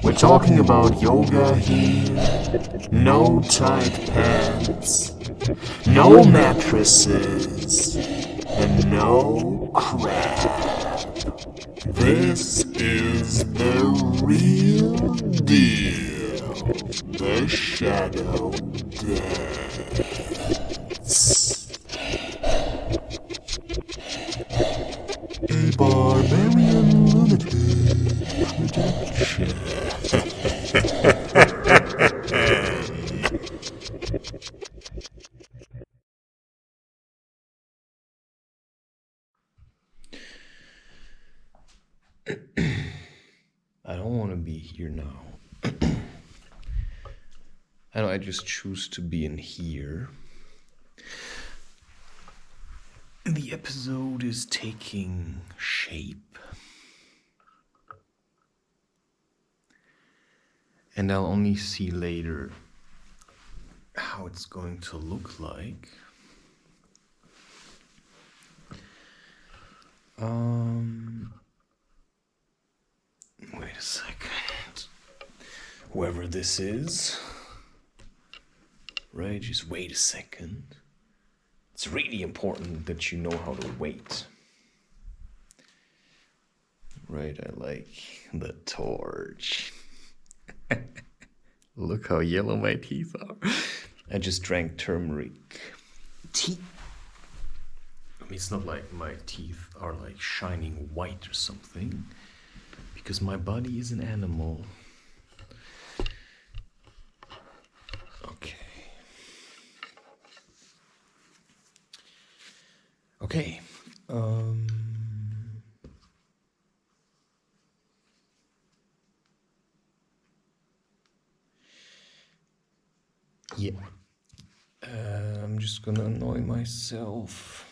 We're talking about yoga here. No tight pants, no mattresses, and no crap. This is the real deal. The Shadow Dance. A Barbarian Lunatic production. I don't want to be here now. I know, I just choose to be in here. The episode is taking shape. And I'll only see later how it's going to look like. Wait a second. Whoever this is, right? Just wait a second. It's really important that you know how to wait. Right, I like the torch. Look how yellow my teeth are. I just drank turmeric tea. I mean, it's not like my teeth are like shining white or something, because my body is an animal. Okay. Okay. Yeah. I'm just gonna annoy myself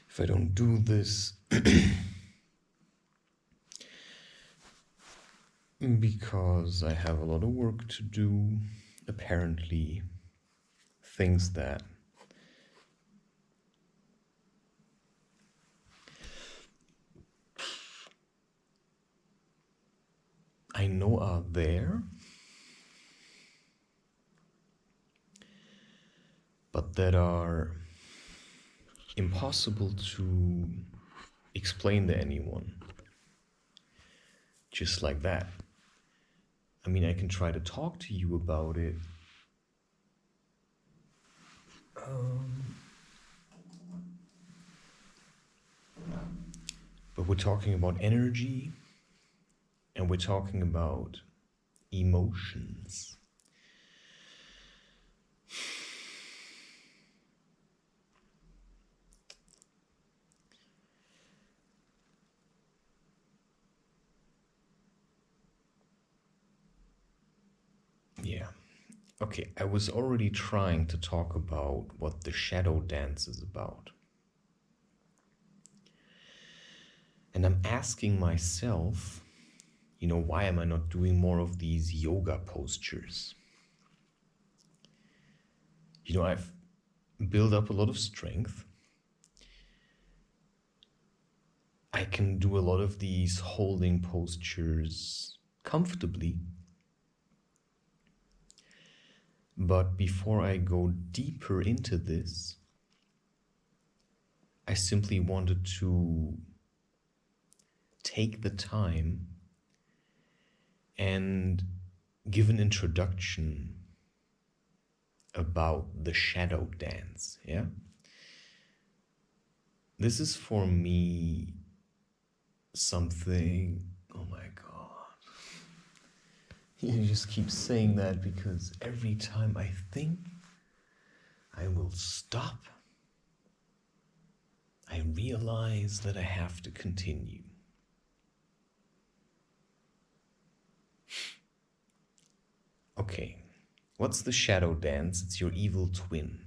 if I don't do this. Because I have a lot of work to do. Apparently, things that I know are there, but that are impossible to explain to anyone. Just like that. I mean, I can try to talk to you about it. But we're talking about energy, and we're talking about emotions. Yeah. Okay, I was already trying to talk about what the shadow dance is about. And I'm asking myself, why am I not doing more of these yoga postures? I've built up a lot of strength. I can do a lot of these holding postures comfortably. But before I go deeper into this, I simply wanted to take the time and give an introduction about the shadow dance, yeah? This is for me something, oh my God. You just keep saying that because every time I think I will stop, I realize that I have to continue. Okay, what's the shadow dance? It's your evil twin.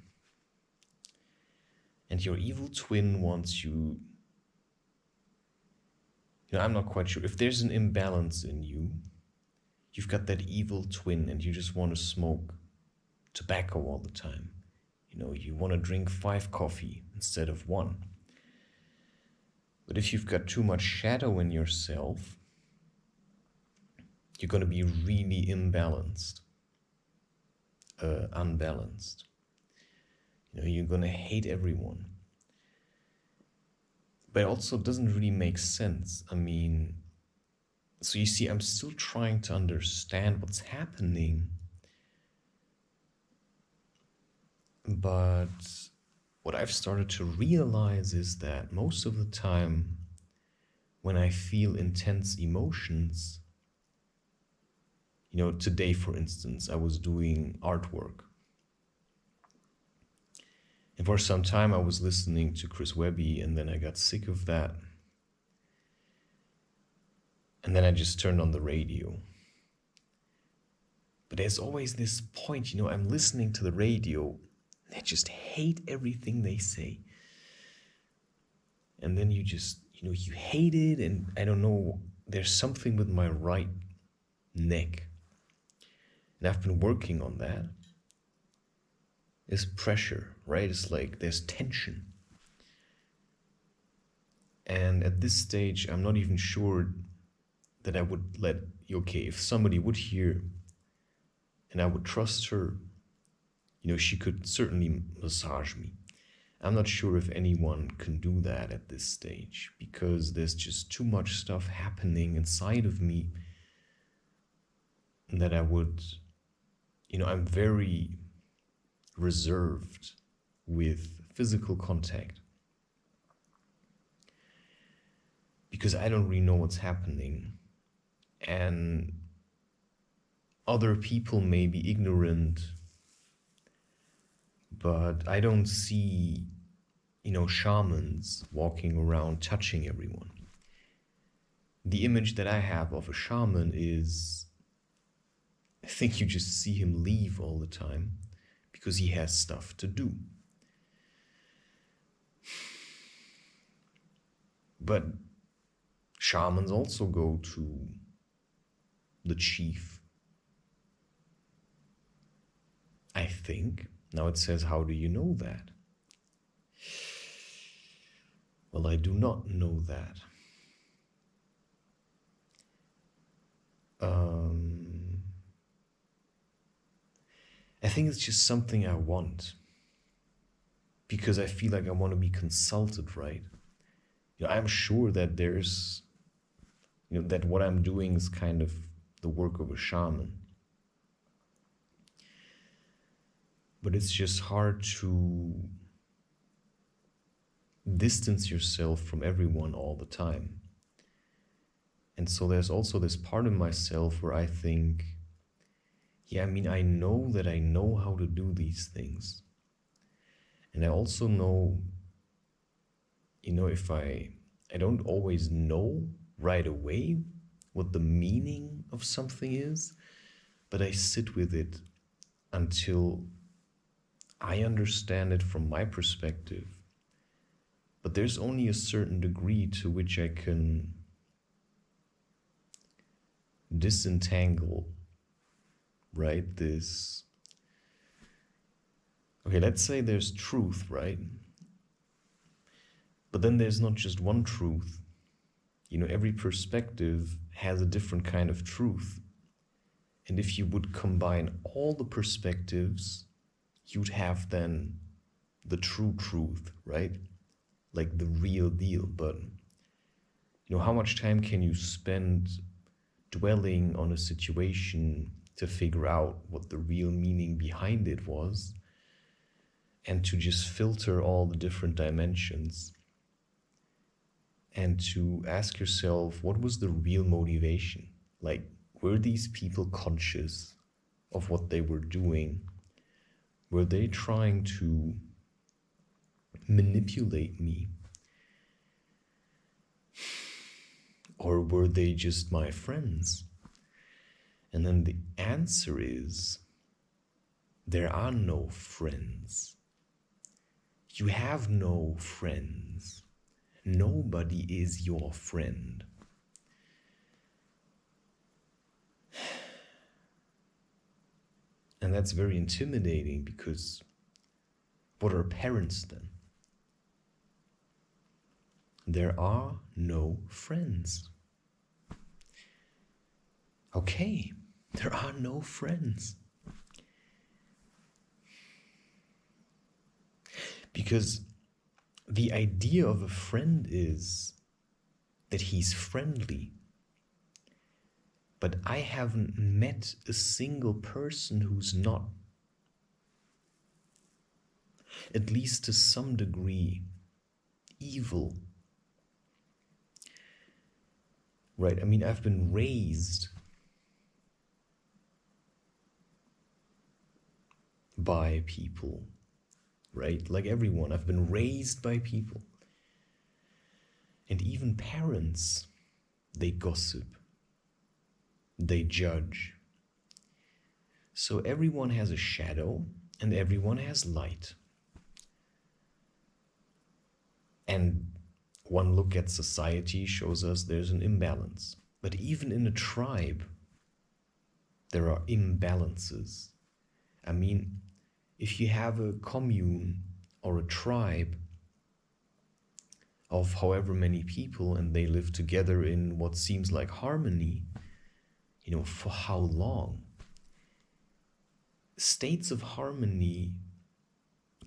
And your evil twin wants you, I'm not quite sure. If there's an imbalance in you, you've got that evil twin and you just want to smoke tobacco all the time. You want to drink 5 coffee instead of 1. But if you've got too much shadow in yourself, you're going to be really imbalanced, unbalanced. You're going to hate everyone. But it also doesn't really make sense. I mean, so you see, I'm still trying to understand what's happening. But what I've started to realize is that most of the time, when I feel intense emotions, today, for instance, I was doing artwork. And for some time, I was listening to Chris Webby, and then I got sick of that. And then I just turned on the radio. But there's always this point, I'm listening to the radio, and I just hate everything they say. And then you just, you hate it, and I don't know, there's something with my right neck. And I've been working on that. There's pressure, right? It's like there's tension. And at this stage, I'm not even sure that I would if somebody would hear and I would trust her, she could certainly massage me. I'm not sure if anyone can do that at this stage because there's just too much stuff happening inside of me that I would, I'm very reserved with physical contact because I don't really know what's happening, and other people may be ignorant, but I don't see, shamans walking around touching everyone. The image that I have of a shaman is, I think you just see him leave all the time because he has stuff to do. But shamans also go to the chief, I think. Now it says, how do you know that? Well, I do not know that. I think it's just something I want because I feel like I want to be consulted, right? I'm sure that there's, that what I'm doing is kind of the work of a shaman. But it's just hard to distance yourself from everyone all the time. And so there's also this part of myself where I think, I know that I know how to do these things. And I also know, if I don't always know right away what the meaning of something is, but I sit with it until I understand it from my perspective. But there's only a certain degree to which I can disentangle, right? Let's say there's truth, right? But then there's not just one truth. Every perspective has a different kind of truth. And if you would combine all the perspectives, you'd have then the true truth, right? Like the real deal. But, how much time can you spend dwelling on a situation to figure out what the real meaning behind it was, and to just filter all the different dimensions, and to ask yourself, what was the real motivation? Like, were these people conscious of what they were doing? Were they trying to manipulate me? Or were they just my friends? And then the answer is, there are no friends. You have no friends. Nobody is your friend. And that's very intimidating because what are parents then? There are no friends. Okay, there are no friends. Because the idea of a friend is that he's friendly. But I haven't met a single person who's not, at least to some degree, evil. Right? I mean, I've been raised by people, right? Like everyone, I've been raised by people. And even parents, they gossip, they judge. So everyone has a shadow and everyone has light. And one look at society shows us there's an imbalance. But even in a tribe, there are imbalances. I mean, if you have a commune or a tribe of however many people and they live together in what seems like harmony, for how long? States of harmony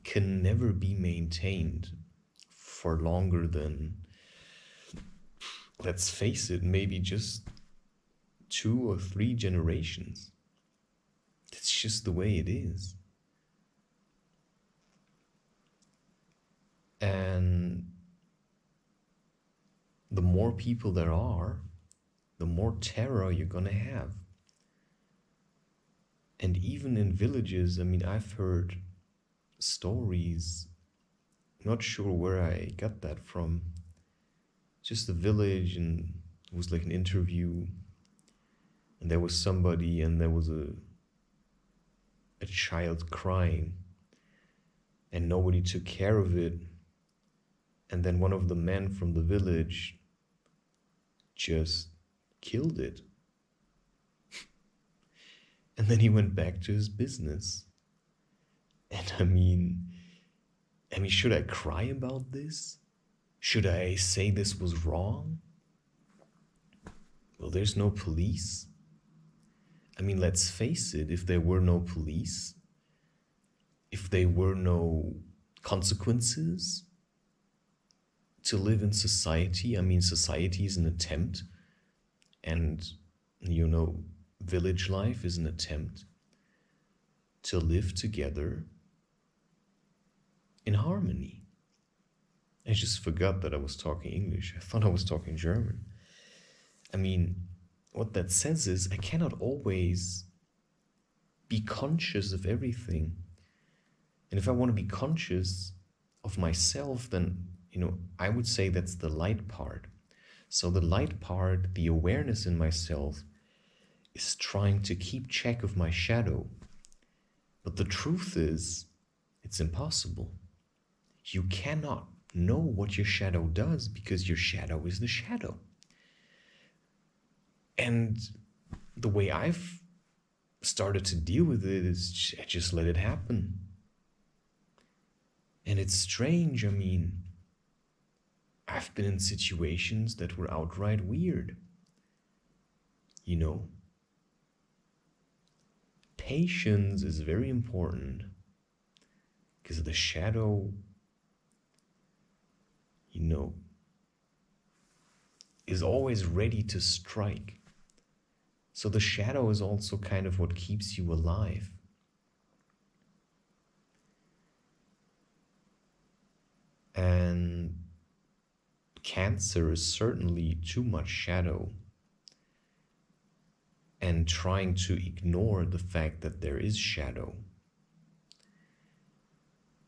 can never be maintained for longer than, let's face it, maybe just 2 or 3 generations. It's just the way it is. And the more people there are, the more terror you're gonna have. And even in villages, I mean, I've heard stories, not sure where I got that from, just a village, and it was like an interview, and there was somebody, and there was a child crying, and nobody took care of it. And then one of the men from the village just killed it. And then he went back to his business. And I mean, should I cry about this? Should I say this was wrong? Well, there's no police. I mean, let's face it, if there were no police, if there were no consequences to live in society, I mean, society is an attempt, and, village life is an attempt to live together in harmony. I just forgot that I was talking English. I thought I was talking German. I mean, what that says is I cannot always be conscious of everything. And if I want to be conscious of myself, then, I would say that's the light part. So the light part, the awareness in myself, is trying to keep check of my shadow. But the truth is, it's impossible. You cannot know what your shadow does because your shadow is the shadow. And the way I've started to deal with it is I just let it happen. And it's strange, I mean, I've been in situations that were outright weird. Patience is very important because the shadow, is always ready to strike. So the shadow is also kind of what keeps you alive. And Cancer is certainly too much shadow and trying to ignore the fact that there is shadow.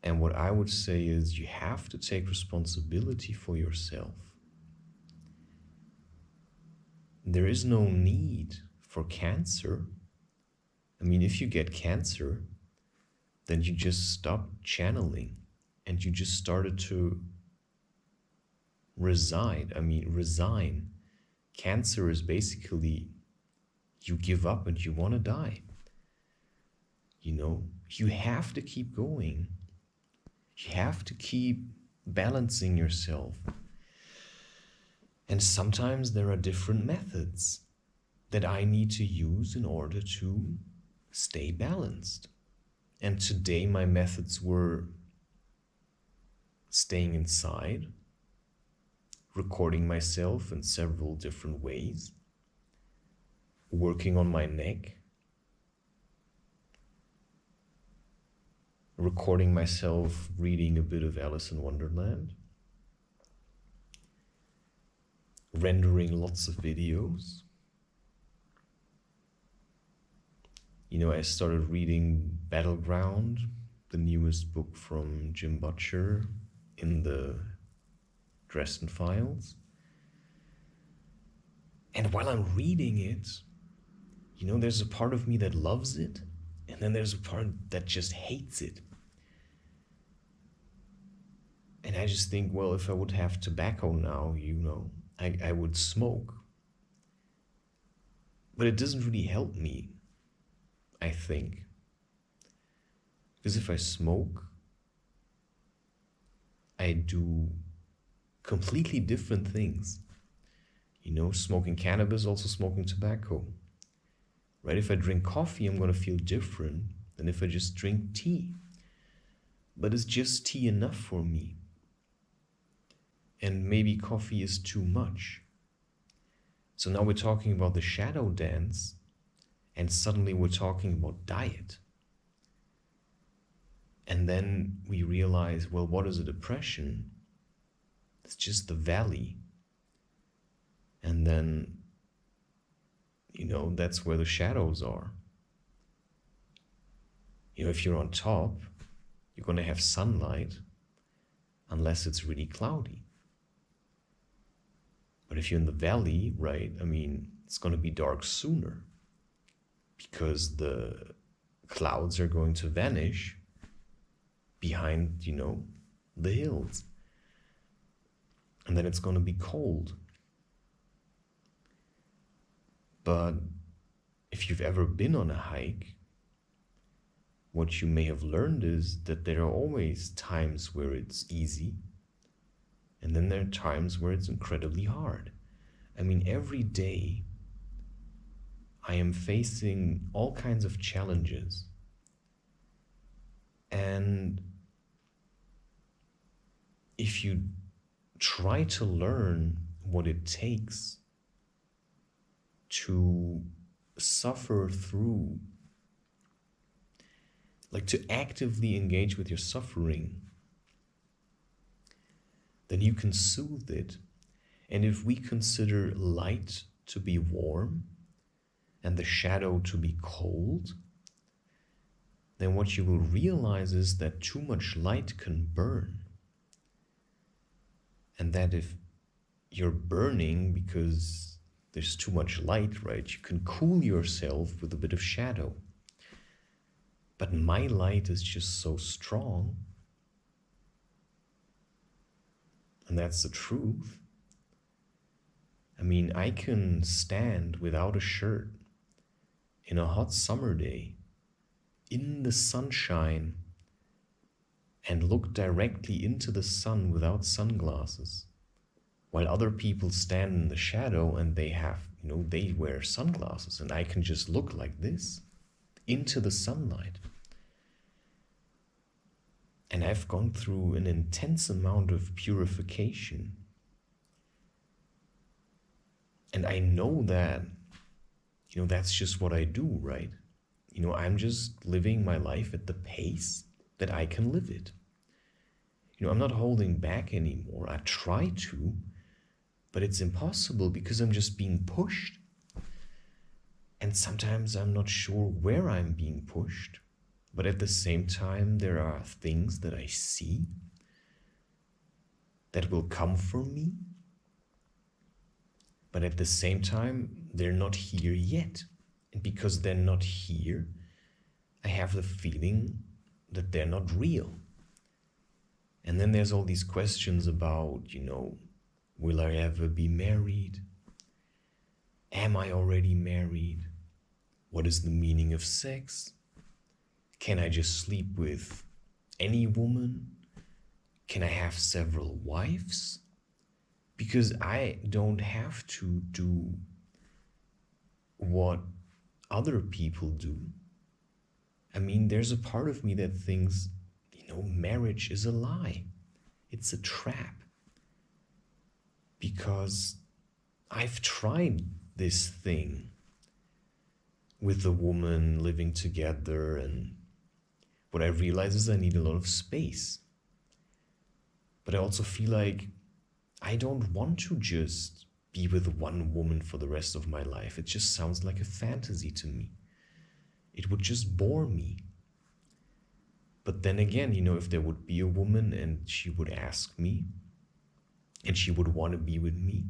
And what I would say is you have to take responsibility for yourself. There is no need for Cancer. I mean, if you get Cancer, then you just stop channeling and you just started to resign. Cancer is basically you give up and you want to die. You have to keep going. You have to keep balancing yourself. And sometimes there are different methods that I need to use in order to stay balanced. And today my methods were staying inside, recording myself in several different ways, working on my neck, recording myself reading a bit of Alice in Wonderland, rendering lots of videos. I started reading Battleground, the newest book from Jim Butcher in the Dresden Files. And while I'm reading it, there's a part of me that loves it, and then there's a part that just hates it. And I just think, well, if I would have tobacco now, I would smoke. But it doesn't really help me, I think. Because if I smoke, I do completely different things. Smoking cannabis, also smoking tobacco. Right? If I drink coffee, I'm going to feel different than if I just drink tea. But is just tea enough for me? And maybe coffee is too much. So now we're talking about the shadow dance, and suddenly we're talking about diet. And then we realize, well, what is a depression? It's just the valley. And then, that's where the shadows are. If you're on top, you're going to have sunlight, unless it's really cloudy. But if you're in the valley, right, it's going to be dark sooner, because the clouds are going to vanish behind, the hills. And then it's going to be cold. But if you've ever been on a hike, what you may have learned is that there are always times where it's easy, and then there are times where it's incredibly hard. Every day I am facing all kinds of challenges. And if you try to learn what it takes to suffer through, like to actively engage with your suffering, then you can soothe it. And if we consider light to be warm and the shadow to be cold, then what you will realize is that too much light can burn. And that if you're burning because there's too much light, right, you can cool yourself with a bit of shadow. But my light is just so strong, and that's the truth. I can stand without a shirt in a hot summer day in the sunshine and look directly into the sun without sunglasses, while other people stand in the shadow and they have, they wear sunglasses, and I can just look like this into the sunlight. And I've gone through an intense amount of purification. And I know that, that's just what I do, right? I'm just living my life at the pace that I can live it. I'm not holding back anymore. I try to, but it's impossible because I'm just being pushed. And sometimes I'm not sure where I'm being pushed. But at the same time, there are things that I see that will come for me. But at the same time, they're not here yet. And because they're not here, I have the feeling that they're not real. And then there's all these questions about, will I ever be married? Am I already married? What is the meaning of sex? Can I just sleep with any woman? Can I have several wives? Because I don't have to do what other people do. I mean, there's a part of me that thinks, marriage is a lie. It's a trap. Because I've tried this thing with a woman living together, and what I realize is I need a lot of space. But I also feel like I don't want to just be with one woman for the rest of my life. It just sounds like a fantasy to me. It would just bore me. But then again, if there would be a woman and she would ask me and she would want to be with me,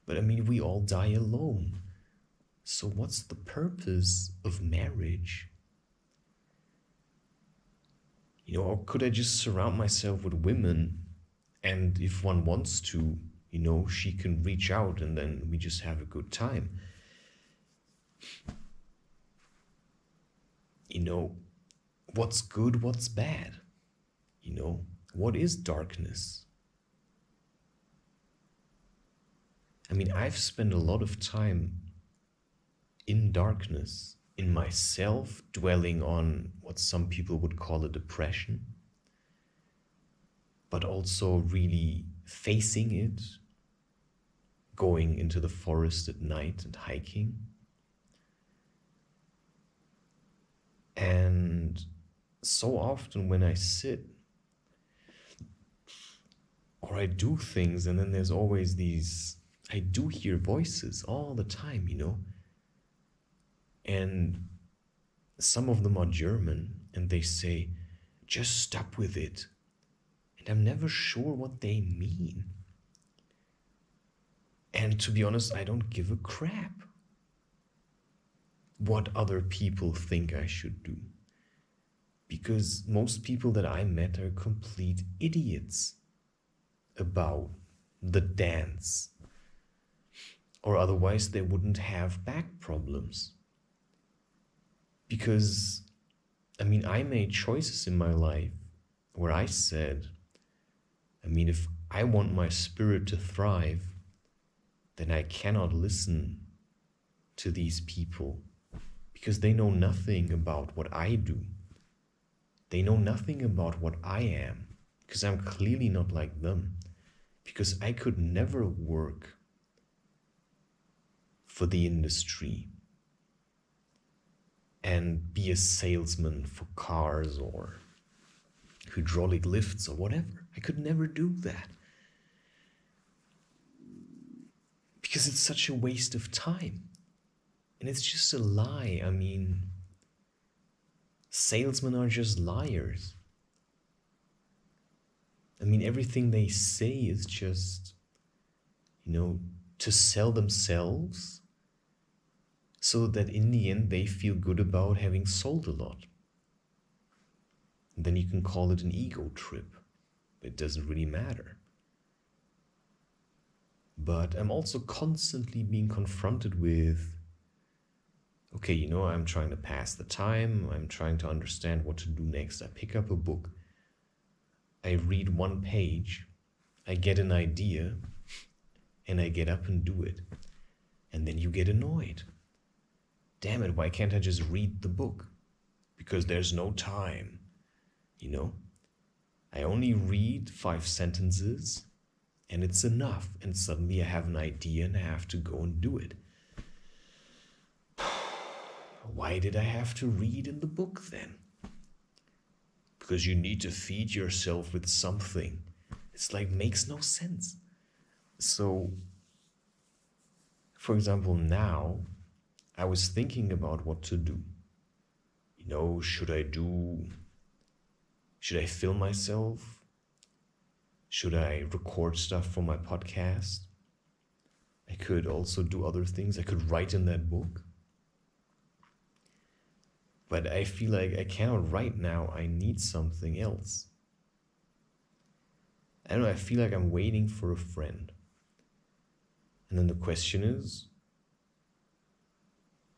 but I mean, we all die alone. So what's the purpose of marriage? Or could I just surround myself with women, and if one wants to, she can reach out and then we just have a good time. What's good, what's bad? What is darkness? I mean, I've spent a lot of time in darkness, in myself, dwelling on what some people would call a depression, but also really facing it, going into the forest at night and hiking. And so often when I sit or I do things, and then there's always I do hear voices all the time, and some of them are German, and they say, just stop with it. And I'm never sure what they mean. And to be honest, I don't give a crap what other people think I should do. Because most people that I met are complete idiots about the dance. Or otherwise they wouldn't have back problems. Because, I mean, I made choices in my life where I said, if I want my spirit to thrive, then I cannot listen to these people because they know nothing about what I do. They know nothing about what I am, because I'm clearly not like them, because I could never work for the industry and be a salesman for cars or hydraulic lifts or whatever. I could never do that. Because it's such a waste of time. And it's just a lie. I mean, salesmen are just liars. I mean, everything they say is just, to sell themselves so that in the end they feel good about having sold a lot. And then you can call it an ego trip. It doesn't really matter. But I'm also constantly being confronted with, okay, I'm trying to pass the time. I'm trying to understand what to do next. I pick up a book. I read one page. I get an idea. And I get up and do it. And then you get annoyed. Damn it, why can't I just read the book? Because there's no time. I only read 5 sentences and it's enough. And suddenly I have an idea and I have to go and do it. Why did I have to read in the book then? Because you need to feed yourself with something. It's makes no sense. So, for example, now I was thinking about what to do. Should I film myself? Should I record stuff for my podcast? I could also do other things. I could write in that book. But I feel like I cannot write now. I need something else. I don't know, I feel like I'm waiting for a friend. And then the question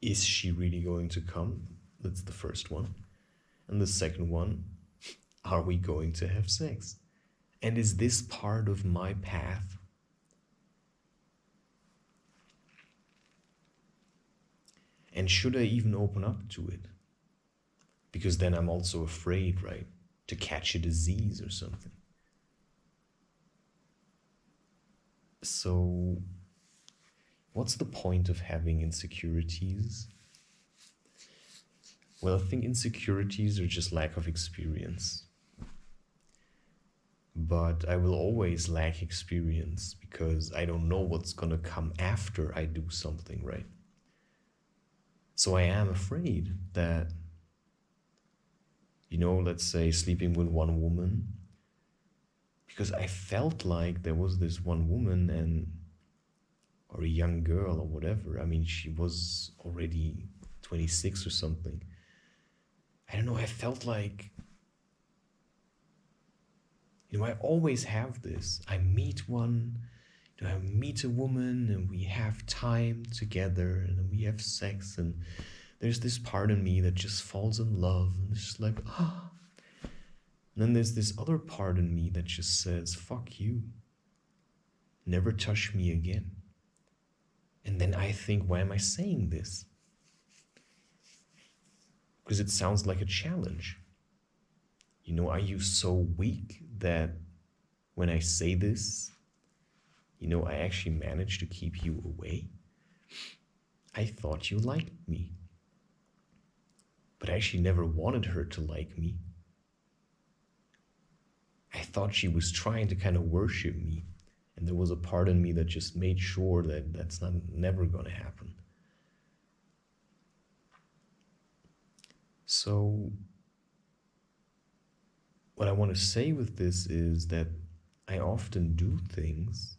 is she really going to come? That's the first one. And the second one, are we going to have sex? And is this part of my path? And should I even open up to it? Because then I'm also afraid, right, to catch a disease or something. So, what's the point of having insecurities? Well, I think insecurities are just lack of experience. But I will always lack experience because I don't know what's gonna come after I do something, right? So I am afraid that, let's say sleeping with one woman, because I felt like there was this one woman or a young girl or whatever. I mean, she was already 26 or something. I don't know, I felt like, I always have this. I meet I meet a woman and we have time together and we have sex, and there's this part in me that just falls in love and it's just like, ah. And then there's this other part in me that just says, fuck you. Never touch me again. And then I think, why am I saying this? Because it sounds like a challenge. Are you so weak that when I say this, I actually managed to keep you away? I thought you liked me. But I actually never wanted her to like me. I thought she was trying to kind of worship me. And there was a part in me that just made sure that that's never going to happen. So what I want to say with this is that I often do things,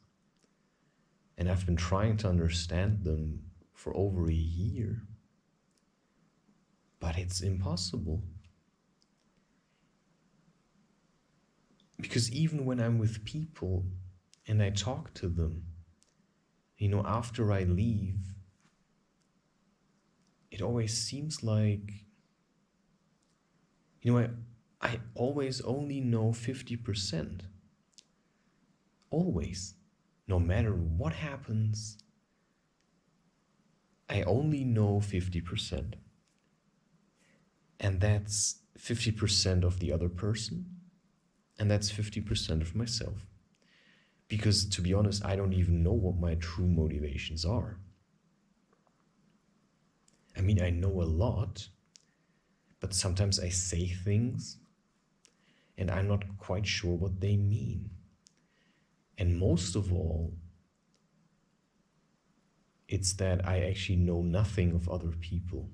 and I've been trying to understand them for over a year, but it's impossible. Because even when I'm with people and I talk to them, after I leave, it always seems like, I always only know 50%. Always. No matter what happens, I only know 50%. And that's 50% of the other person, and that's 50% of myself. Because to be honest, I don't even know what my true motivations are. I mean, I know a lot, but sometimes I say things and I'm not quite sure what they mean. And most of all, it's that I actually know nothing of other people.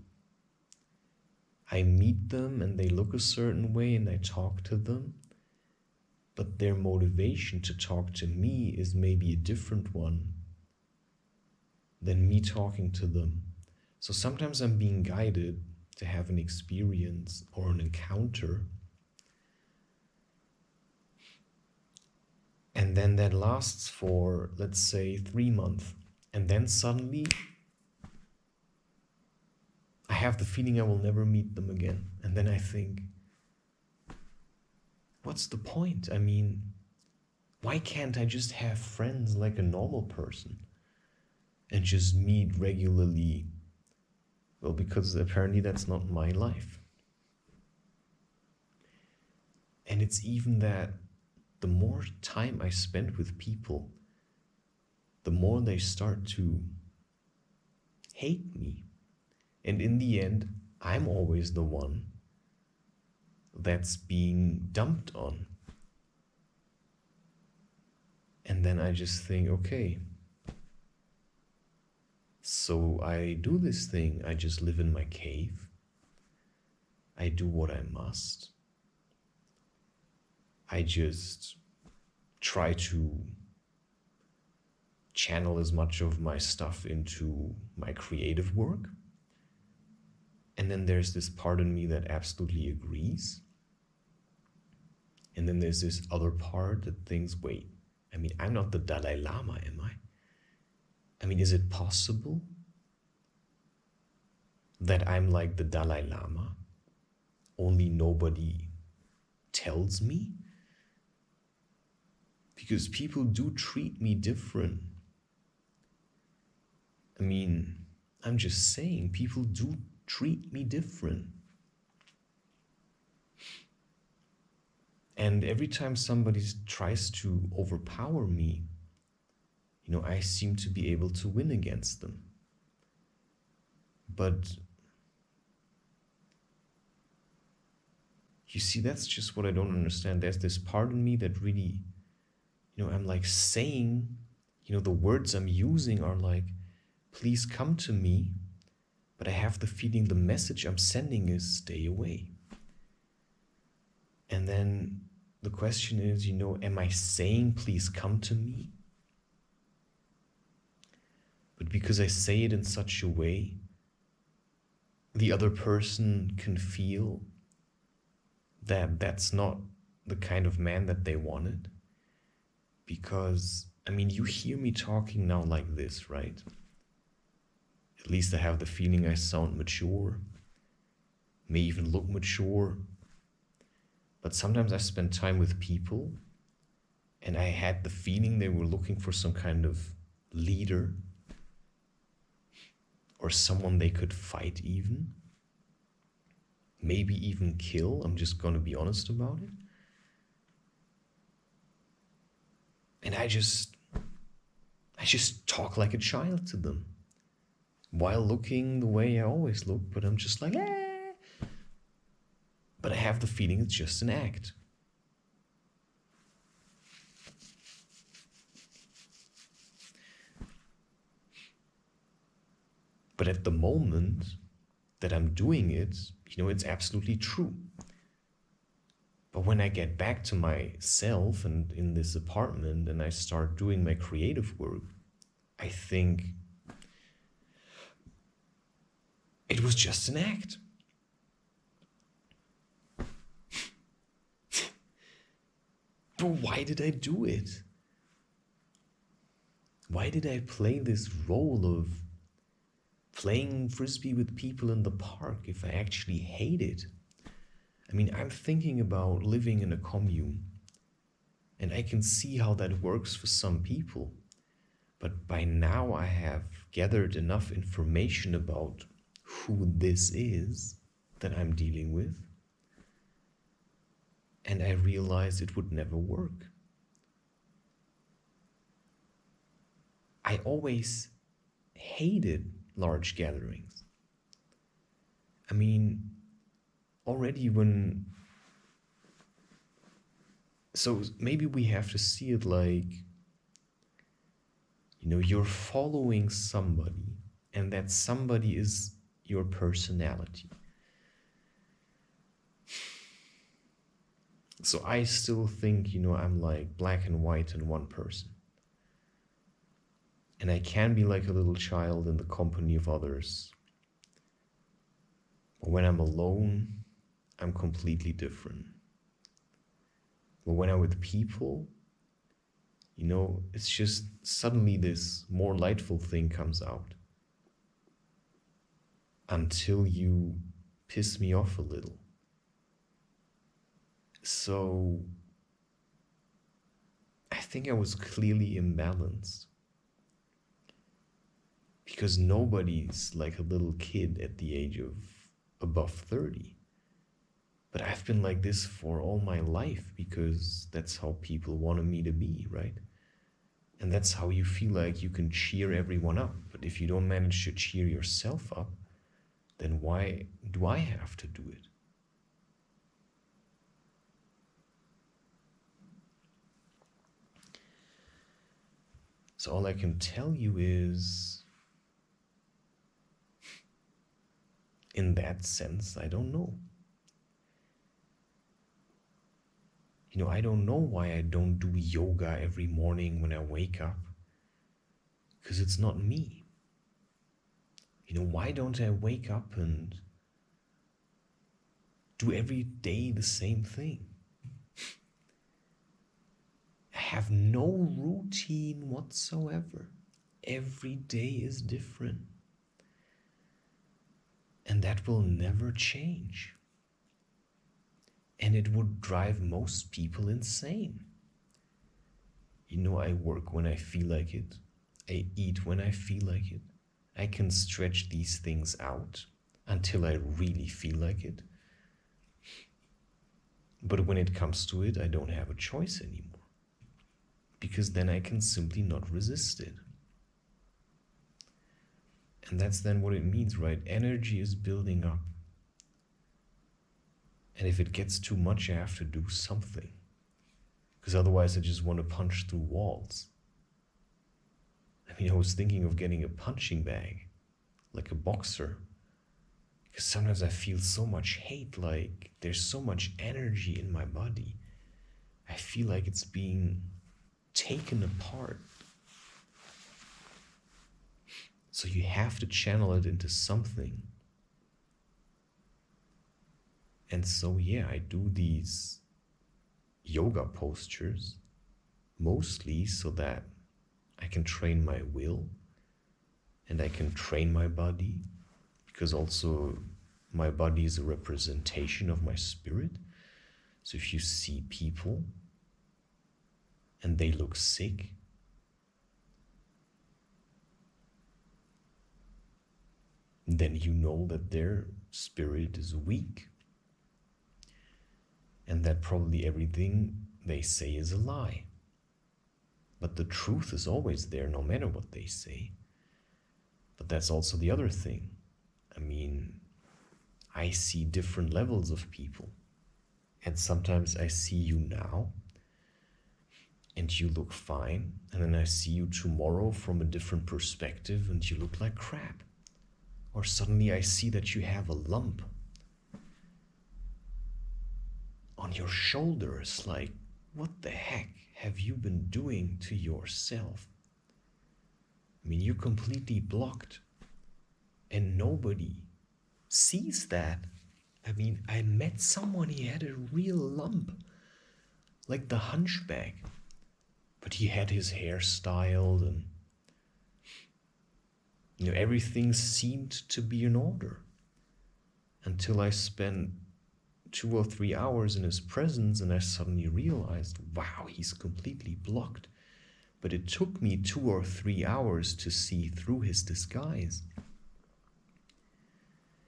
I meet them and they look a certain way and I talk to them, but their motivation to talk to me is maybe a different one than me talking to them. So sometimes I'm being guided to have an experience or an encounter, and then that lasts for, let's say, 3 months, and then suddenly I have the feeling I will never meet them again. And then I think, what's the point? I mean, why can't I just have friends like a normal person and just meet regularly? Well, because apparently that's not my life. And it's even that the more time I spend with people, the more they start to hate me. And in the end, I'm always the one that's being dumped on. And then I just think, okay, so I do this thing. I just live in my cave. I do what I must. I just try to channel as much of my stuff into my creative work. And then there's this part in me that absolutely agrees. And then there's this other part that thinks, wait, I mean, I'm not the Dalai Lama, am I? I mean, is it possible that I'm like the Dalai Lama, only nobody tells me? Because people do treat me different. I mean, I'm just saying, people do treat me different. And every time somebody tries to overpower me, I seem to be able to win against them. But you see, that's just what I don't understand. There's this part in me that really, I'm like saying, the words I'm using are like, please come to me. But I have the feeling the message I'm sending is stay away. And then the question is, am I saying please come to me? But because I say it in such a way, the other person can feel that that's not the kind of man that they wanted. Because, you hear me talking now like this, right? At least I have the feeling I sound mature, may even look mature. But sometimes I spend time with people and I had the feeling they were looking for some kind of leader or someone they could fight even, maybe even kill. I'm just going to be honest about it. And I just talk like a child to them while looking the way I always look, but I'm just like, eh. But I have the feeling it's just an act. But at the moment that I'm doing it, it's absolutely true. But when I get back to myself and in this apartment and I start doing my creative work, I think it was just an act. But why did I do it? Why did I play this role of playing frisbee with people in the park if I actually hate it? I'm thinking about living in a commune, and I can see how that works for some people. But by now I have gathered enough information about who this is that I'm dealing with, and I realize it would never work. I always hated large gatherings. Already so maybe we have to see it like, you're following somebody, and that somebody is your personality. So I still think, I'm like black and white in one person. And I can be like a little child in the company of others. But when I'm alone, I'm completely different. But when I'm with people, it's just suddenly this more lightful thing comes out. Until you piss me off a little. So I think I was clearly imbalanced. Because nobody's like a little kid at the age of above 30. But I've been like this for all my life because that's how people wanted me to be, right? And that's how you feel like you can cheer everyone up. But if you don't manage to cheer yourself up, then why do I have to do it? So all I can tell you is, in that sense, I don't know. I don't know why I don't do yoga every morning when I wake up. Because it's not me. Why don't I wake up and do every day the same thing? I have no routine whatsoever. Every day is different. And that will never change. And it would drive most people insane. I work when I feel like it. I eat when I feel like it. I can stretch these things out until I really feel like it. But when it comes to it, I don't have a choice anymore, because then I can simply not resist it. And that's then what it means, right? Energy is building up. And if it gets too much, I have to do something. Because otherwise I just want to punch through walls. I mean, I was thinking of getting a punching bag, like a boxer. Because sometimes I feel so much hate, like there's so much energy in my body. I feel like it's being taken apart. So you have to channel it into something. And so, yeah, I do these yoga postures mostly so that I can train my will and I can train my body, because also my body is a representation of my spirit. So if you see people and they look sick, then you know that their spirit is weak and that probably everything they say is a lie. But the truth is always there, no matter what they say. But that's also the other thing. I mean, I see different levels of people. And sometimes I see you now and you look fine. And then I see you tomorrow from a different perspective and you look like crap. Or suddenly I see that you have a lump on your shoulders. Like, what the heck have you been doing to yourself? I mean, you're completely blocked and nobody sees that. I mean, I met someone, he had a real lump, like the hunchback, but he had his hair styled and, you know, everything seemed to be in order until I spent 2 or 3 hours in his presence and I suddenly realized, wow, he's completely blocked. But it took me 2 or 3 hours to see through his disguise.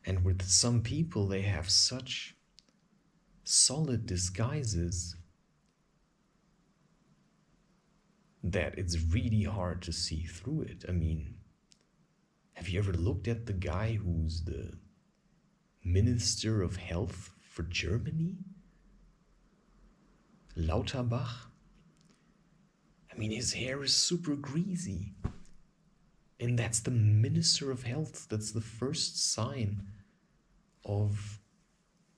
And with some people, they have such solid disguises that it's really hard to see through it. I mean, have you ever looked at the guy who's the Minister of Health for Germany? Lauterbach? I mean, his hair is super greasy. And that's the Minister of Health. That's the first sign of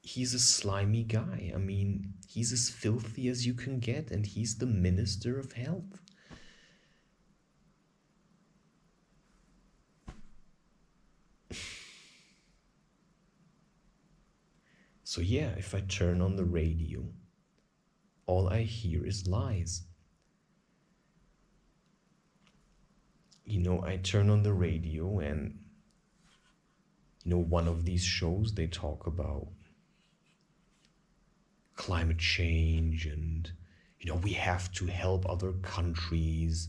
he's a slimy guy. I mean, he's as filthy as you can get, and he's the Minister of Health. So yeah, if I turn on the radio, all I hear is lies. You know, I turn on the radio and, you know, one of these shows, they talk about climate change and, you know, we have to help other countries.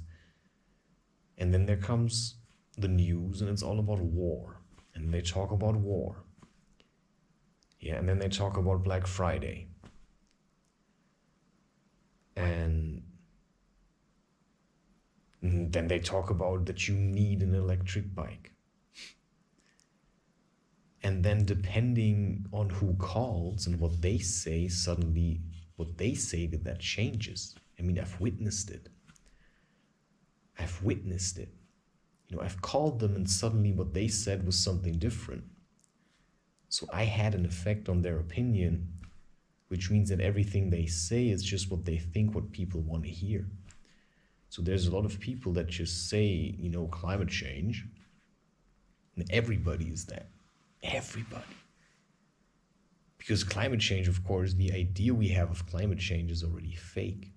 And then there comes the news and it's all about war. And they talk about war. Yeah, and then they talk about Black Friday. And then they talk about that you need an electric bike. And then depending on who calls and what they say, suddenly what they say that changes. I mean, I've witnessed it. You know, I've called them and suddenly what they said was something different. So I had an effect on their opinion, which means that everything they say is just what they think, what people want to hear. So there's a lot of people that just say, you know, climate change, and everybody is that. Everybody. Because climate change, of course, the idea we have of climate change is already fake.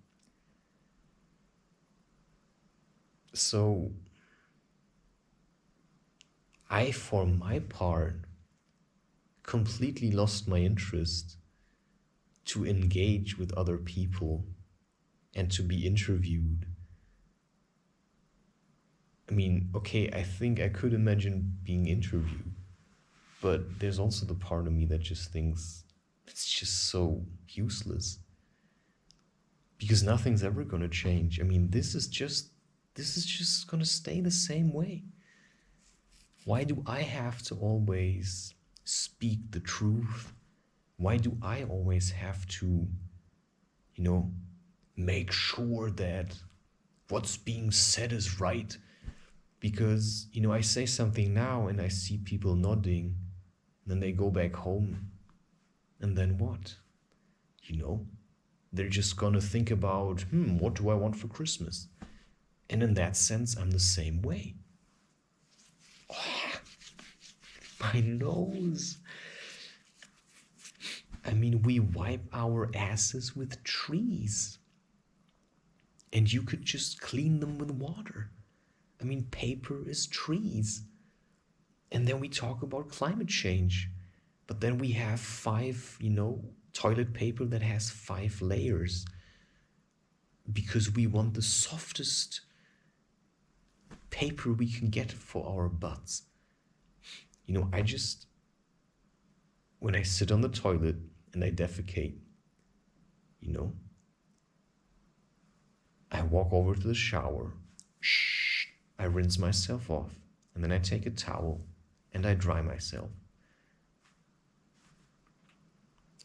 So I, for my part, completely lost my interest to engage with other people and to be interviewed I mean, okay, I think I could imagine being interviewed, but there's also the part of me that just thinks it's just so useless because nothing's ever going to change. I mean, this is just going to stay the same way. Why do I have to always speak the truth? Why do I always have to, you know, make sure that what's being said is right? Because, you know, I say something now and I see people nodding, then they go back home, and then what? You know, they're just gonna think about, what do I want for Christmas? And in that sense, I'm the same way. My nose. I mean, we wipe our asses with trees. And you could just clean them with water. I mean, paper is trees. And then we talk about climate change. But then we have 5, toilet paper that has 5 layers. Because we want the softest paper we can get for our butts. You know, when I sit on the toilet and I defecate, I walk over to the shower, I rinse myself off, and then I take a towel and I dry myself.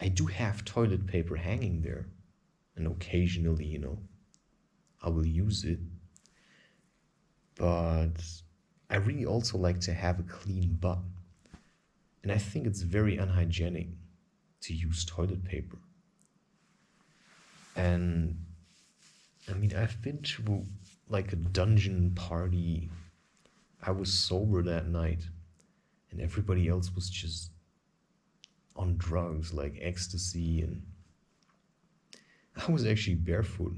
I do have toilet paper hanging there, and occasionally, I will use it. But I really also like to have a clean butt. And I think it's very unhygienic to use toilet paper. And I mean, I've been to like a dungeon party. I was sober that night, and everybody else was just on drugs like ecstasy, and I was actually barefoot.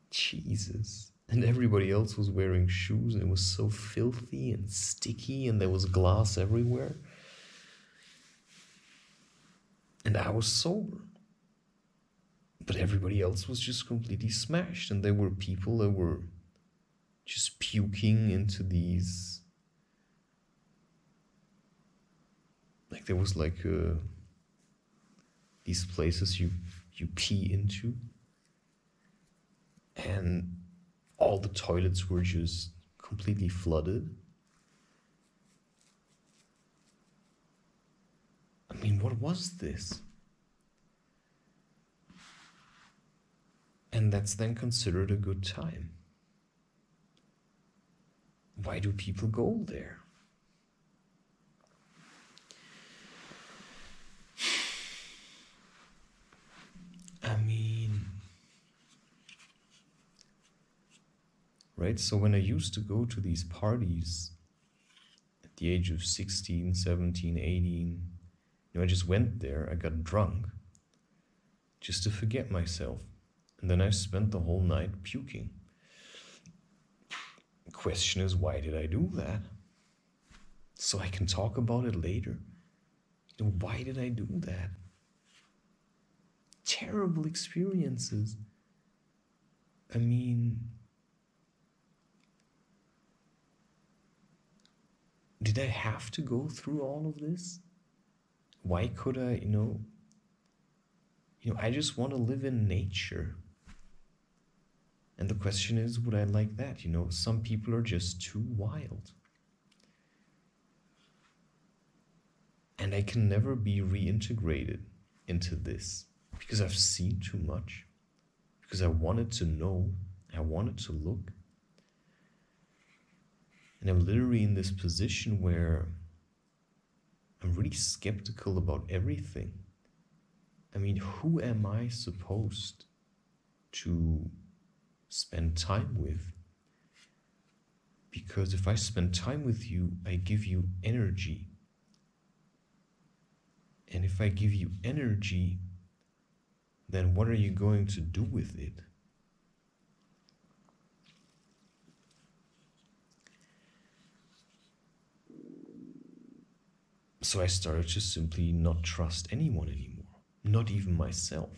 Jesus. And everybody else was wearing shoes, and it was so filthy and sticky, and there was glass everywhere. And I was sober. But everybody else was just completely smashed, and there were people that were just puking into these, like there was like these places you pee into, and all the toilets were just completely flooded. I mean, what was this? And that's then considered a good time. Why do people go there? I mean, right? So when I used to go to these parties at the age of 16, 17, 18, I just went there, I got drunk, just to forget myself. And then I spent the whole night puking. The question is, why did I do that? So I can talk about it later. Why did I do that? Terrible experiences. I mean, did I have to go through all of this? Why could I, I just want to live in nature. And the question is, would I like that? Some people are just too wild. And I can never be reintegrated into this because I've seen too much, because I wanted to know, I wanted to look. And I'm literally in this position where I'm really skeptical about everything. I mean, who am I supposed to spend time with? Because if I spend time with you, I give you energy. And if I give you energy, then what are you going to do with it? So I started to simply not trust anyone anymore, not even myself.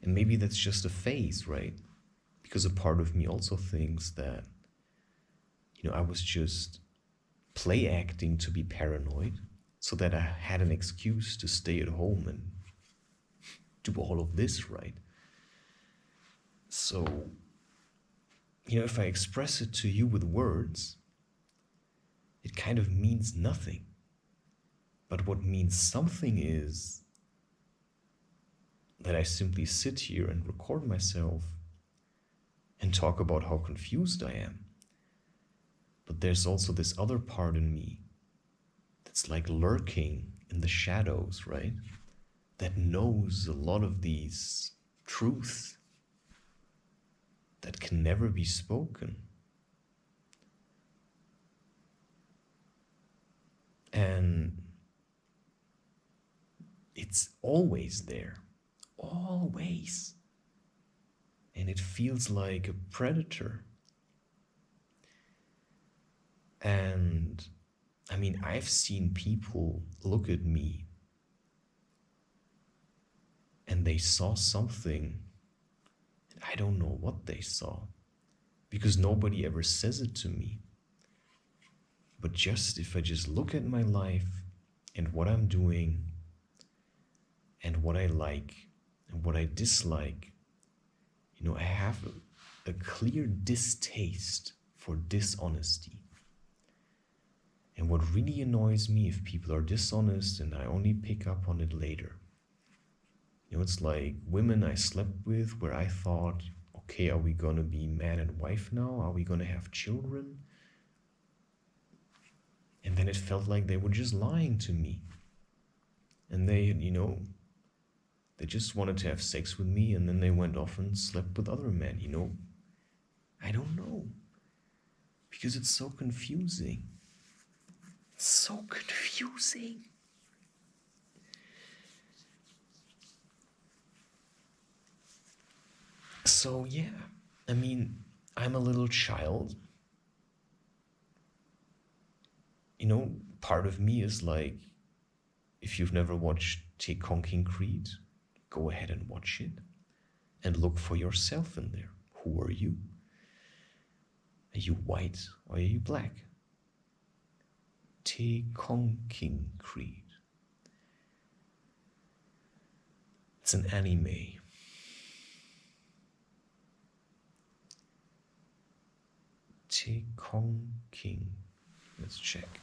And maybe that's just a phase, right? Because a part of me also thinks that, I was just play acting to be paranoid so that I had an excuse to stay at home and do all of this, right? So, if I express it to you with words, it kind of means nothing. But what means something is that I simply sit here and record myself and talk about how confused I am. But there's also this other part in me that's like lurking in the shadows, right? That knows a lot of these truths that can never be spoken. And it's always there, always. And it feels like a predator. And I mean, I've seen people look at me and they saw something. And I don't know what they saw because nobody ever says it to me. But just if I just look at my life and what I'm doing and what I like and what I dislike, I have a clear distaste for dishonesty. And what really annoys me if people are dishonest and I only pick up on it later. It's like women I slept with where I thought, okay, are we gonna be man and wife now? Are we gonna have children? And then it felt like they were just lying to me. And they, they just wanted to have sex with me and then they went off and slept with other men, I don't know. Because it's so confusing. It's so confusing. So yeah, I mean, I'm a little child. Part of me is like, if you've never watched Take Conking Creed, go ahead and watch it and look for yourself in there. Who are you? Are you white or are you black? Take Conking Creed. It's an anime. Take Conking. Let's check.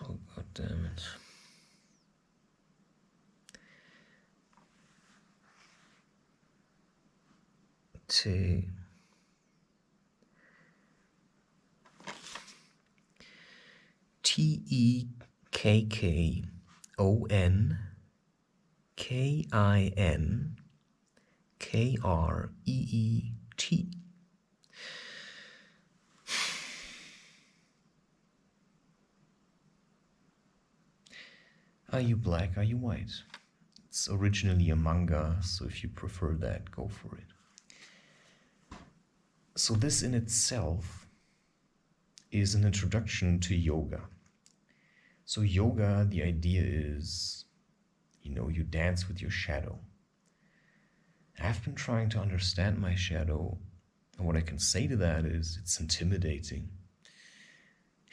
Oh, God damn it. TEKKONKINKREET. Are you black? Are you white? It's originally a manga, so if you prefer that, go for it. So this in itself is an introduction to yoga. So yoga, the idea is, you dance with your shadow. I've been trying to understand my shadow, and what I can say to that is it's intimidating.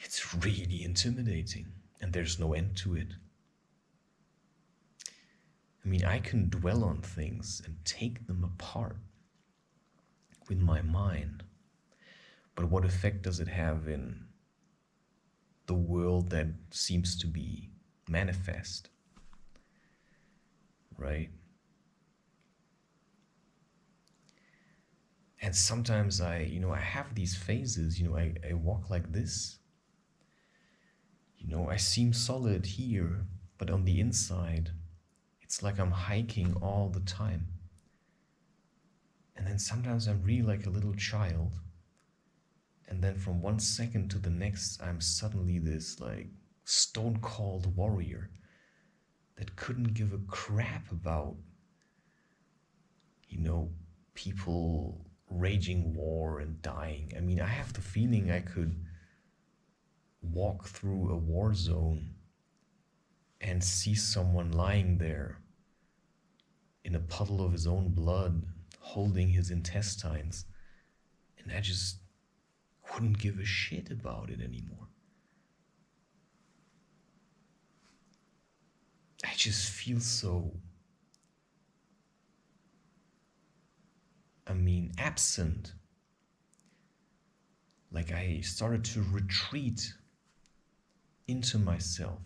It's really intimidating, and there's no end to it. I mean, I can dwell on things and take them apart with my mind, but what effect does it have in the world that seems to be manifest, right? And sometimes I have these phases, I walk like this. I seem solid here, but on the inside, it's like I'm hiking all the time. And then sometimes I'm really like a little child. And then from one second to the next, I'm suddenly this like stone cold warrior that couldn't give a crap about, people raging war and dying. I mean, I have the feeling I could walk through a war zone and see someone lying there in a puddle of his own blood, holding his intestines, and I just wouldn't give a shit about it anymore. I just feel so, absent. Like I started to retreat into myself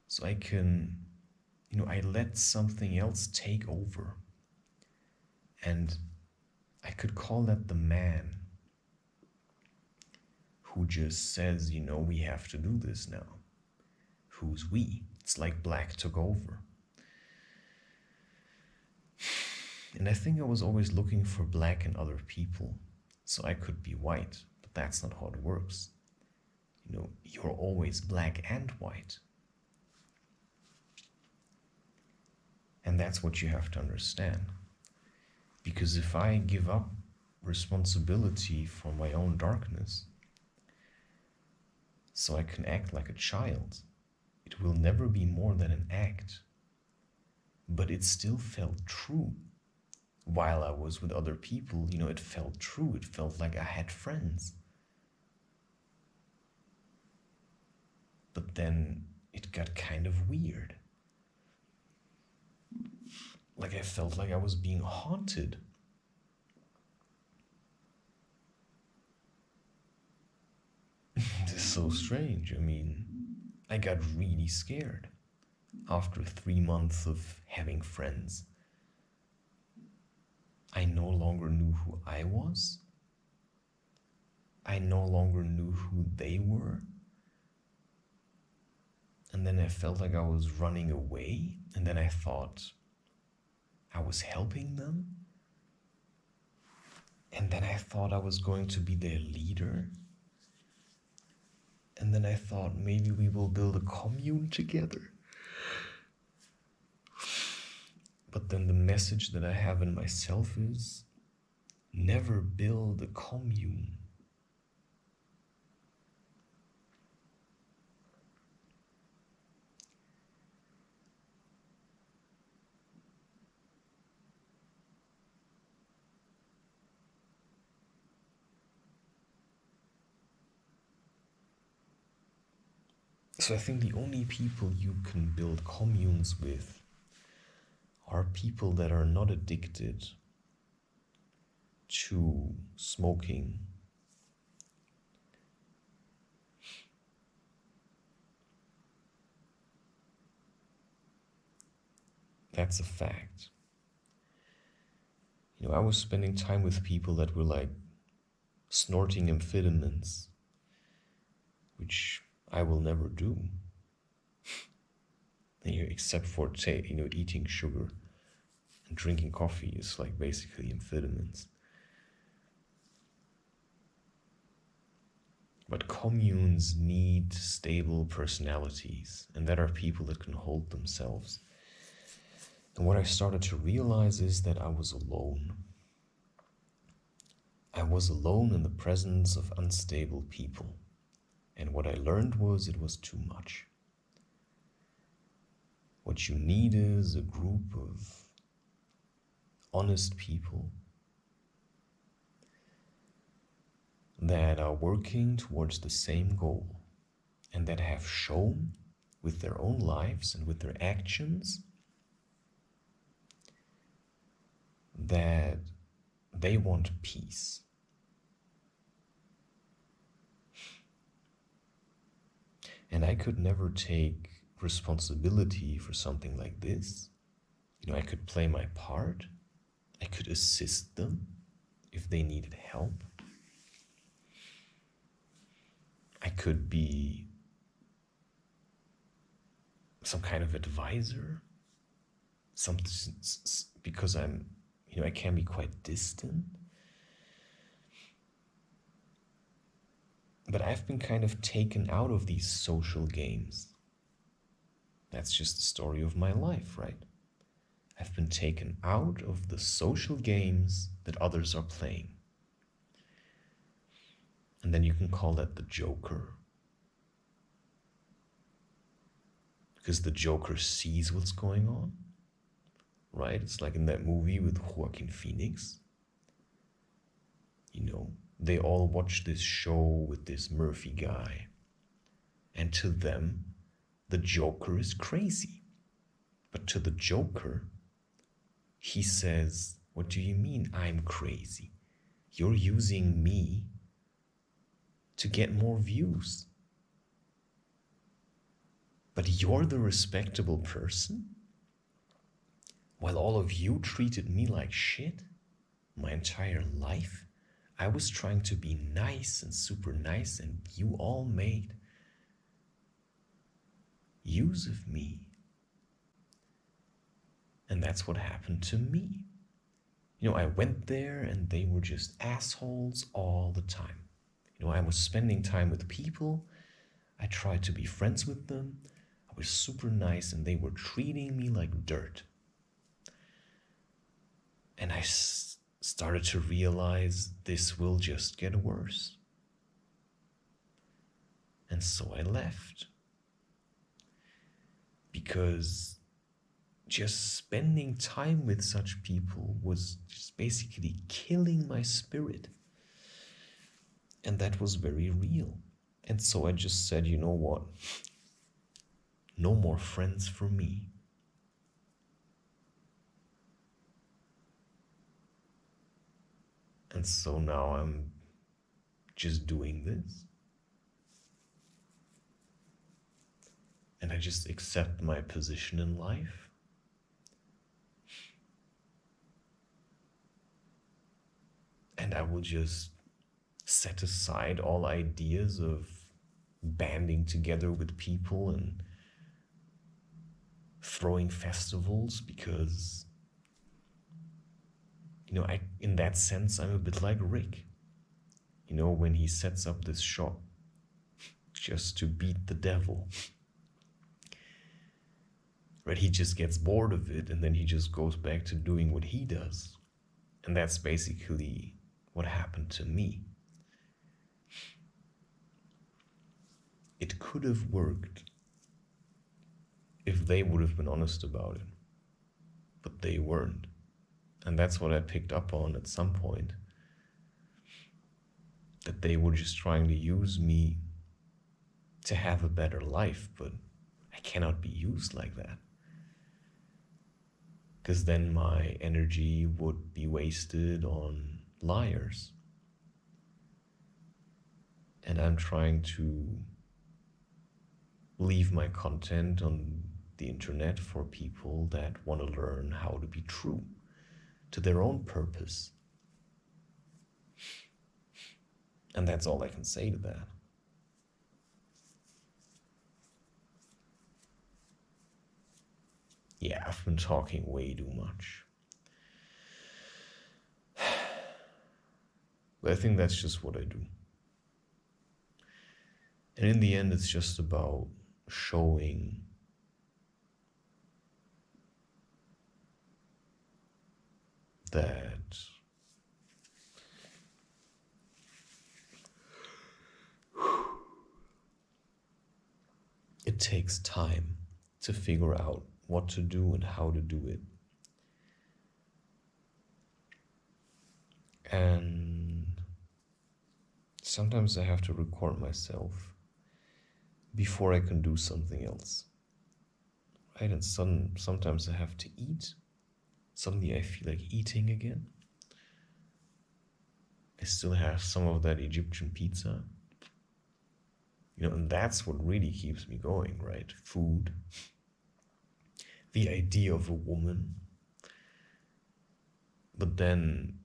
so I can, I let something else take over. And I could call that the man who just says, we have to do this now. Who's we? It's like black took over. And I think I was always looking for black in other people so I could be white, but that's not how it works. You're always black and white. And that's what you have to understand. Because if I give up responsibility for my own darkness, so I can act like a child, it will never be more than an act. But it still felt true. While I was with other people, it felt true. It felt like I had friends. But then it got kind of weird. Like I felt like I was being haunted. This is so strange. I got really scared after 3 months of having friends. I no longer knew who I was. I no longer knew who they were. And then I felt like I was running away. And then I thought I was helping them. And then I thought I was going to be their leader. And then I thought maybe we will build a commune together. But then the message that I have in myself is never build a commune. So I think the only people you can build communes with are people that are not addicted to smoking. That's a fact. I was spending time with people that were like snorting amphetamines, which I will never do. Except for, say, eating sugar and drinking coffee is like basically amphetamines. But communes need stable personalities, and that are people that can hold themselves. And what I started to realize is that I was alone. I was alone in the presence of unstable people. And what I learned was it was too much. What you need is a group of honest people that are working towards the same goal and that have shown with their own lives and with their actions that they want peace. And I could never take responsibility for something like this. I could play my part. I could assist them if they needed help. I could be some kind of advisor, because I'm, I can be quite distant. But I've been kind of taken out of these social games. That's just the story of my life, right? I've been taken out of the social games that others are playing. And then you can call that the Joker. Because the Joker sees what's going on, right? It's like in that movie with Joaquin Phoenix. They all watch this show with this Murphy guy. And to them, the Joker is crazy. But to the Joker, he says, "What do you mean I'm crazy? You're using me to get more views. But you're the respectable person? While all of you treated me like shit my entire life, I was trying to be nice and super nice, and you all made use of me." And that's what happened to me. I went there and they were just assholes all the time. I was spending time with people. I tried to be friends with them. I was super nice and they were treating me like dirt. And I started to realize this will just get worse. And so I left. Because just spending time with such people was just basically killing my spirit. And that was very real. And so I just said, you know what? No more friends for me. And so now I'm just doing this. And I just accept my position in life. And I will just set aside all ideas of banding together with people and throwing festivals, because in that sense I'm a bit like Rick. When he sets up this shop just to beat the devil. Right? He just gets bored of it and then he just goes back to doing what he does. And that's basically what happened to me. It could have worked if they would have been honest about it, but they weren't. And that's what I picked up on at some point, that they were just trying to use me to have a better life, but I cannot be used like that. Because then my energy would be wasted on liars. And I'm trying to leave my content on the internet for people that want to learn how to be true to their own purpose. And that's all I can say to that. Yeah, I've been talking way too much. But I think that's just what I do. And in the end, it's just about showing that it takes time to figure out what to do and how to do it. And sometimes I have to record myself before I can do something else. Right? And sometimes I have to eat. Suddenly I feel like eating again. I still have some of that Egyptian pizza. And that's what really keeps me going, right? Food. The idea of a woman. But then,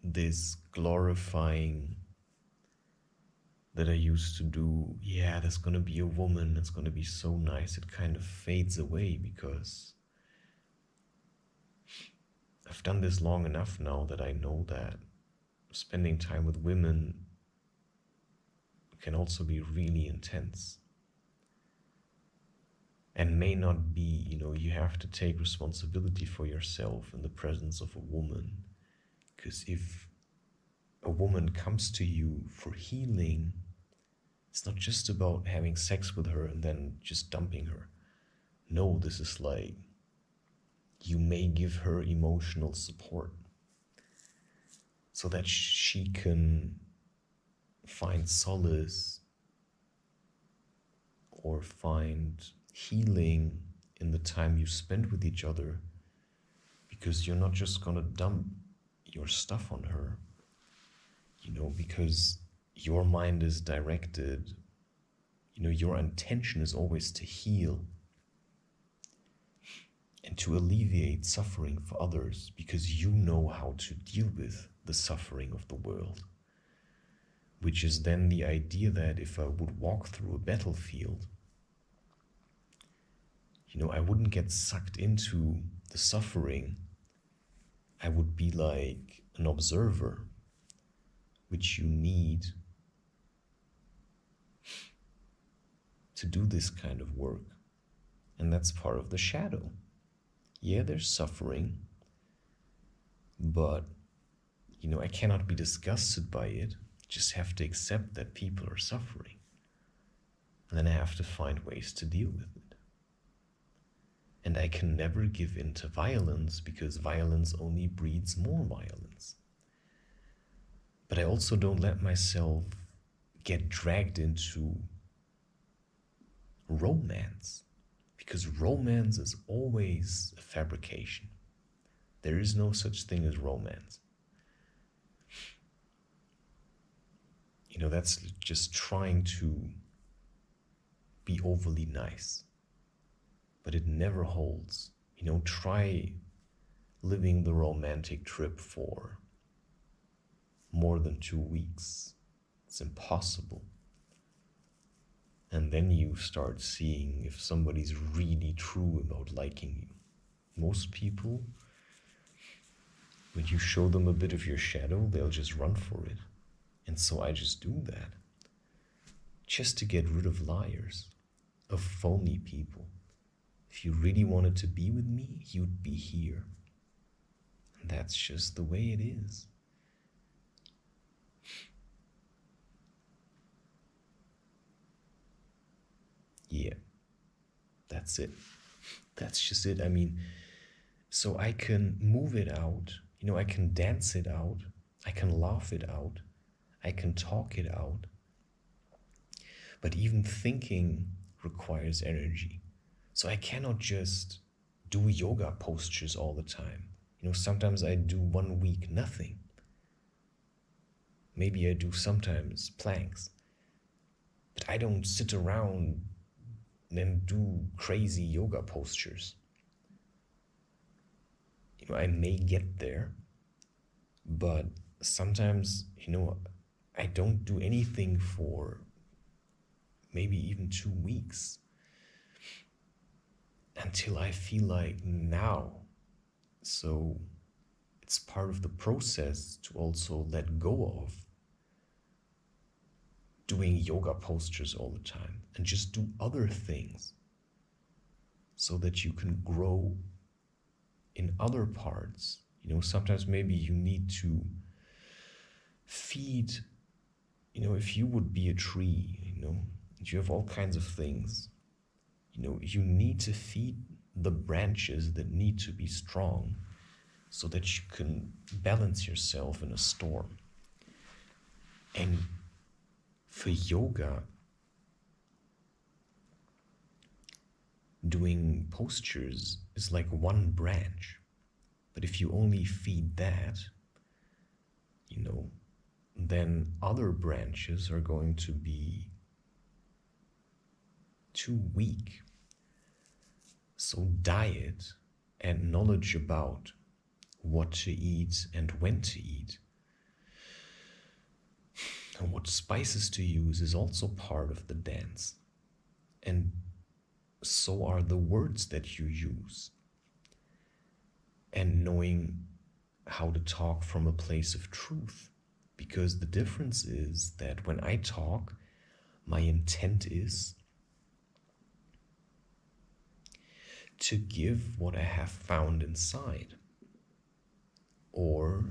this glorifying that I used to do, yeah, there's gonna be a woman, it's gonna be so nice, it kind of fades away because I've done this long enough now that I know that spending time with women can also be really intense. And may not be, you have to take responsibility for yourself in the presence of a woman. Because if a woman comes to you for healing, it's not just about having sex with her and then just dumping her. No, this is like, you may give her emotional support so that she can find solace or find healing in the time you spend with each other, because you're not just gonna dump your stuff on her, because your mind is directed, your intention is always to heal and to alleviate suffering for others, because you know how to deal with the suffering of the world. Which is then the idea that if I would walk through a battlefield, I wouldn't get sucked into the suffering. I would be like an observer, which you need to do this kind of work. And that's part of the shadow. Yeah, there's suffering, but, I cannot be disgusted by it. Just have to accept that people are suffering. And then I have to find ways to deal with it. And I can never give in to violence, because violence only breeds more violence. But I also don't let myself get dragged into romance, because romance is always a fabrication. There is no such thing as romance. That's just trying to be overly nice. But it never holds. Try living the romantic trip for more than 2 weeks. It's impossible. And then you start seeing if somebody's really true about liking you. Most people, when you show them a bit of your shadow, they'll just run for it. And so I just do that. Just to get rid of liars, of phony people. If you really wanted to be with me, you'd be here. And that's just the way it is. Yeah, that's it. That's just it. So I can move it out, I can dance it out, I can laugh it out, I can talk it out. But even thinking requires energy. So I cannot just do yoga postures all the time. Sometimes I do 1 week nothing. Maybe I do sometimes planks. But I don't sit around and do crazy yoga postures. I may get there, but sometimes, I don't do anything for maybe even 2 weeks until I feel like now. So it's part of the process to also let go of doing yoga postures all the time and just do other things so that you can grow in other parts. Sometimes maybe you need to feed, if you would be a tree, you have all kinds of things, you need to feed the branches that need to be strong so that you can balance yourself in a storm. And for yoga, doing postures is like one branch. But if you only feed that, then other branches are going to be too weak. So diet and knowledge about what to eat and when to eat and what spices to use is also part of the dance. And so are the words that you use. And knowing how to talk from a place of truth. Because the difference is that when I talk, my intent is to give what I have found inside, or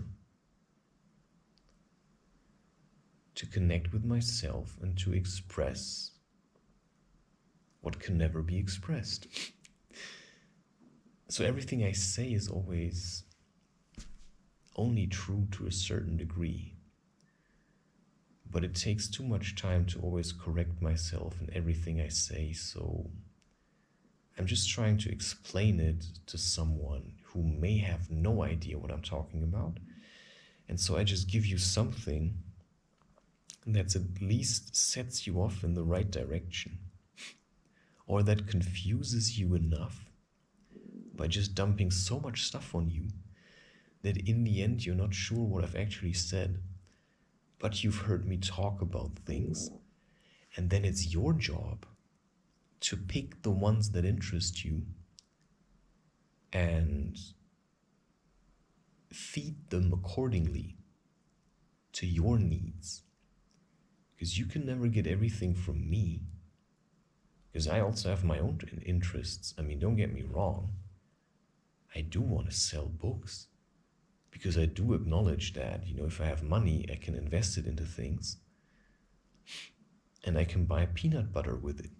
to connect with myself and to express what can never be expressed. So everything I say is always only true to a certain degree. But it takes too much time to always correct myself in everything I say, so I'm just trying to explain it to someone who may have no idea what I'm talking about. And so I just give you something that at least sets you off in the right direction, or that confuses you enough by just dumping so much stuff on you that in the end you're not sure what I've actually said. But you've heard me talk about things, and then it's your job to pick the ones that interest you and feed them accordingly to your needs. Because you can never get everything from me, because I also have my own interests. I mean, don't get me wrong, I do want to sell books, because I do acknowledge that, if I have money, I can invest it into things, and I can buy peanut butter with it.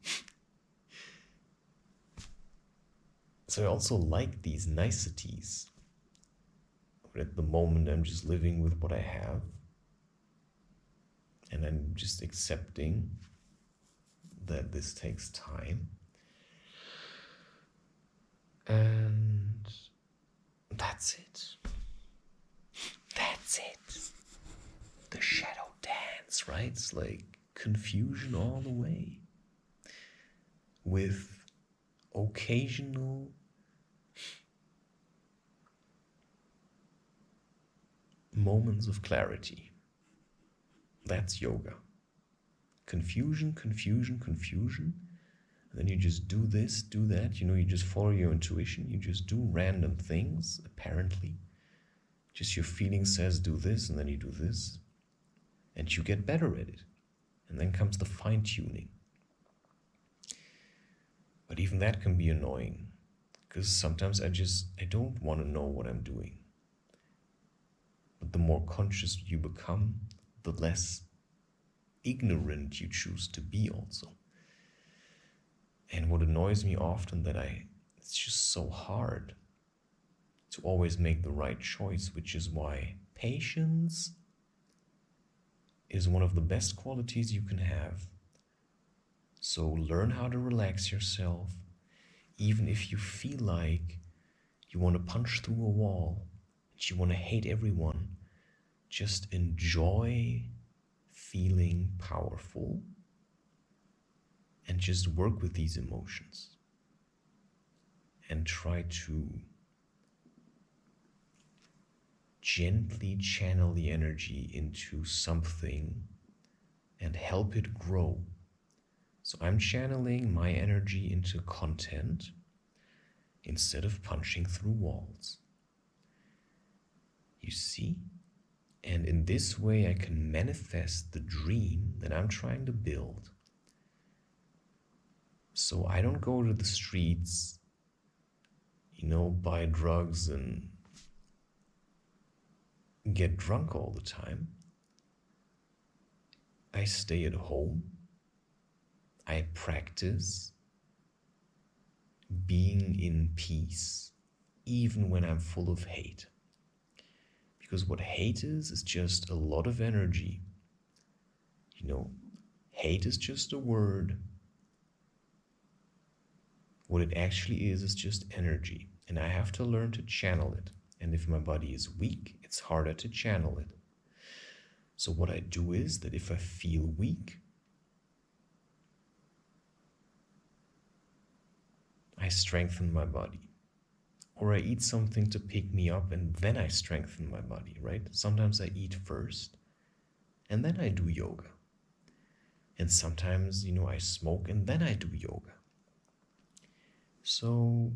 So I also like these niceties. But at the moment, I'm just living with what I have, and I'm just accepting that this takes time. And that's it. That's it. The shadow dance, right? It's like confusion all the way, with occasional moments of clarity. That's yoga. Confusion, confusion, confusion. And then you just do this, do that. You just follow your intuition. You just do random things, apparently. Just your feeling says do this, and then you do this. And you get better at it. And then comes the fine-tuning. But even that can be annoying, because sometimes I don't want to know what I'm doing. But the more conscious you become, the less ignorant you choose to be also. And what annoys me often it's just so hard to always make the right choice, which is why patience is one of the best qualities you can have. So learn how to relax yourself, even if you feel like you want to punch through a wall, that you want to hate everyone. Just enjoy feeling powerful and just work with these emotions and try to gently channel the energy into something and help it grow. So I'm channeling my energy into content instead of punching through walls. You see? And in this way I can manifest the dream that I'm trying to build. So I don't go to the streets, buy drugs and get drunk all the time. I stay at home. I practice being in peace, even when I'm full of hate. Because what hate is just a lot of energy. Hate is just a word. What it actually is just energy. And I have to learn to channel it. And if my body is weak, it's harder to channel it. So what I do is that if I feel weak, I strengthen my body. Or I eat something to pick me up, and then I strengthen my body, right? Sometimes I eat first, and then I do yoga. And sometimes, I smoke, and then I do yoga. So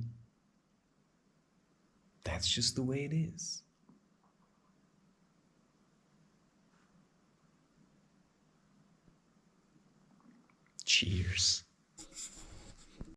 that's just the way it is. Cheers.